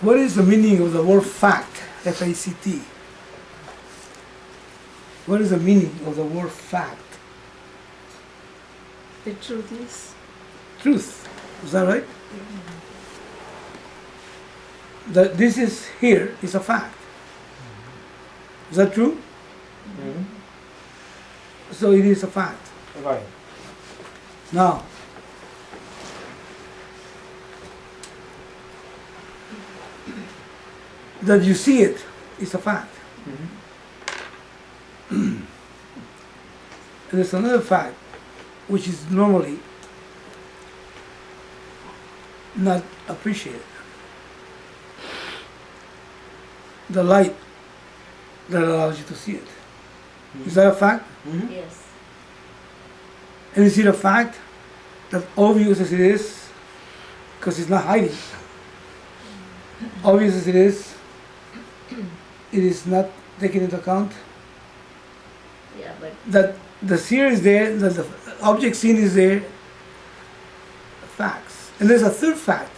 What is the meaning of the word fact? F-A-C-T. What is the meaning of the word fact? The truth is. Truth. Is that right? That this is here is a fact. Is that true? Mm-hmm. So it is a fact. Right. Now, that you see it is a fact. Mm-hmm. And there's another fact, which is normally not appreciated. The light that allows you to see it. Is that a fact? Mm-hmm. Yes. And is it a fact that obvious as it is, because it's not hiding, obvious as it is not taken into account? Yeah, but That the seer is there, that the object seen is there, facts. And there's a third fact,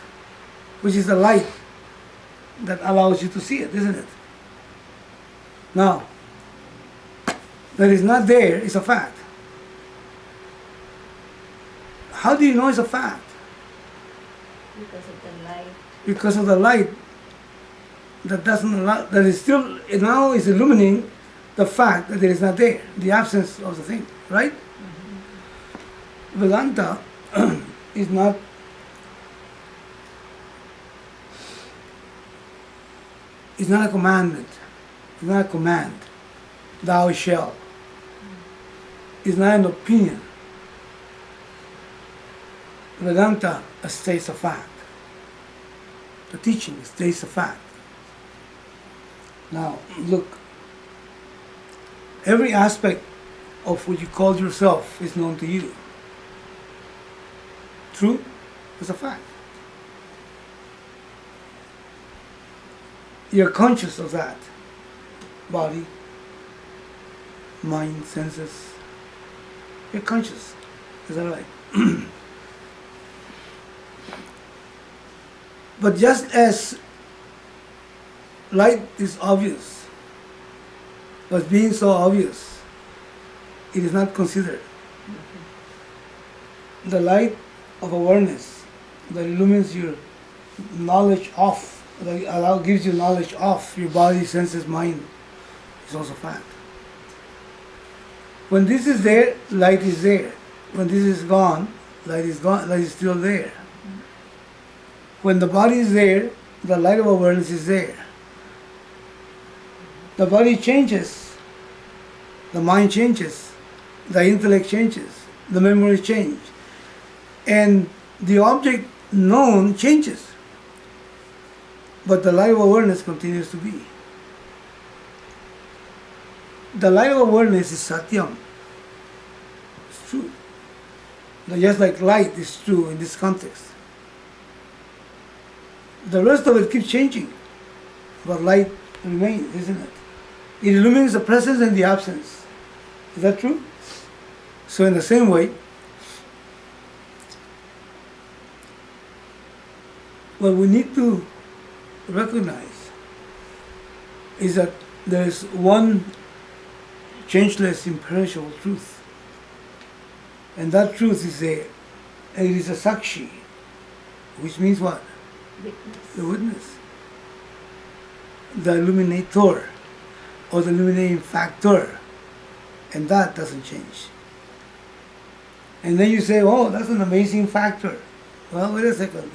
which is the light that allows you to see it, isn't it? Now, that is not there is a fact. How do you know it's a fact? because of the light. Because of the light that doesn't allow, that is still now is illuminating the fact that it is not there, the absence of the thing, right? Vedanta is not a commandment, it's not a command, thou shalt. It's not an opinion. Vedanta states a fact. The teaching states a fact. Now, look, every aspect of what you call yourself is known to you. True? It's a fact. You're conscious of that. Body, mind, senses. You're conscious. Is that right? But just as light is obvious, but being so obvious, it is not considered. The light of awareness that illumines your knowledge of, that gives you knowledge of your body, senses, mind, is also fact. When this is there, light is there. When this is gone, light is gone, light is still there. When the body is there, the light of awareness is there. The body changes, the mind changes, the intellect changes, the memory change, and the object known changes. But the light of awareness continues to be. The light of awareness is Satyam. It's true. Just like light is true in this context. The rest of it keeps changing, but light remains, isn't it? It illumines the presence and the absence. Is that true? So in the same way, what we need to recognize is that there is one changeless, imperishable truth. And that truth is there. And it is a Sakshi, which means what? Witness. The witness. The illuminator, or the illuminating factor. And that doesn't change. And then you say, oh, that's an amazing factor. Well, wait a second.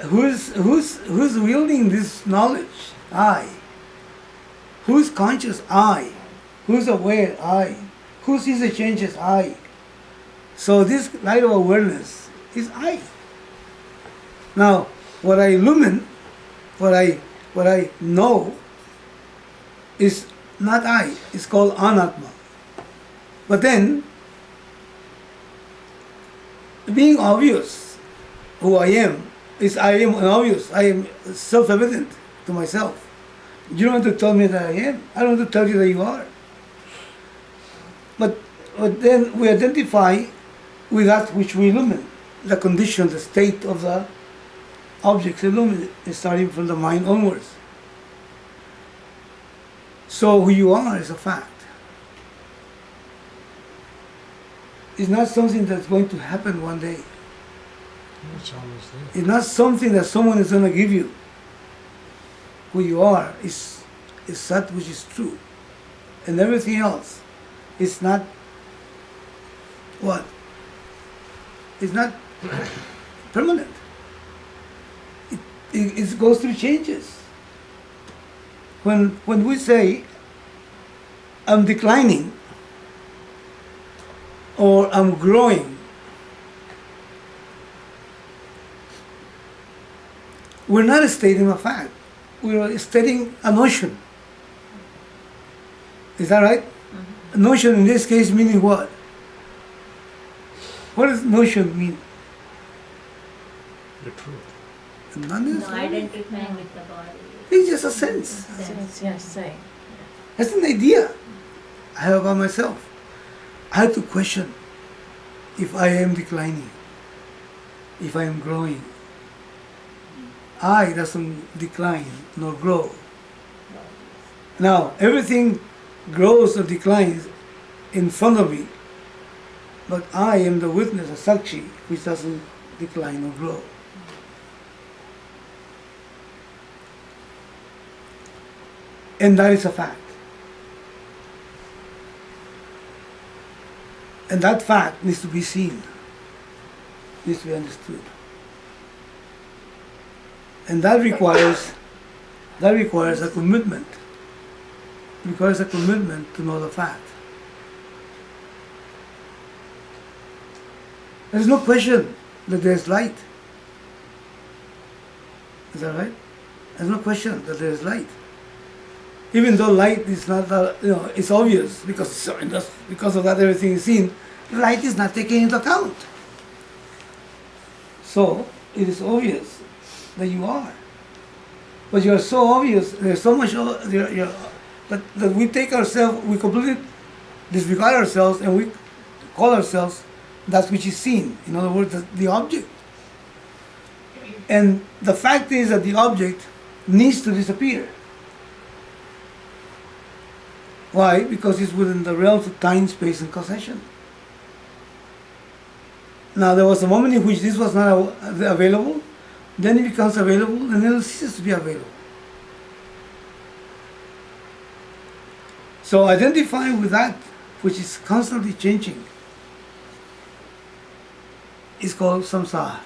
Who's wielding this knowledge? I. Who's conscious? I. Who's aware? I. Who sees the changes? I. So this light of awareness is I. Now, what I illumine, what I know, is not I. It's called Anatma. But then, being obvious, who I am obvious. I am self-evident to myself. You don't have to tell me that I am. I don't have to tell you that you are. But then we identify with that which we illumine, the condition, the state of the objects illuminate, starting from the mind onwards. So who you are is a fact. It's not something that's going to happen one day. It's always there. It's not something that someone is going to give you. Who you are is that which is true. And everything else is not what? It's not permanent. It goes through changes. When we say, I'm declining, or I'm growing, we're not stating a fact. We're stating a notion. Is that right? A notion in this case meaning what? What does notion mean? The truth. Not No necessarily. identifying with the body. It's just a sense. Sense. Yes, say. That's an idea I have about myself. I have to question if I am declining, if I am growing. I doesn't decline nor grow. Now, everything grows or declines in front of me, but I am the witness, a sakshi, which doesn't decline or grow. And that is a fact. And that fact needs to be seen, needs to be understood. And that requires a commitment. It requires a commitment to know the fact. There's no question that there's light. Is that right? There's no question that there's light. Even though light is not, it's obvious because of that everything is seen. Light is not taken into account. So it is obvious that you are. But you are so obvious. There's so much that we take ourselves, we completely disregard ourselves, and we call ourselves that which is seen. In other words, the object. And the fact is that the object needs to disappear. Why? Because it's within the realms of time, space, and causation. Now, there was a moment in which this was not available, then it becomes available, and then it ceases to be available. So, identifying with that which is constantly changing is called samsara.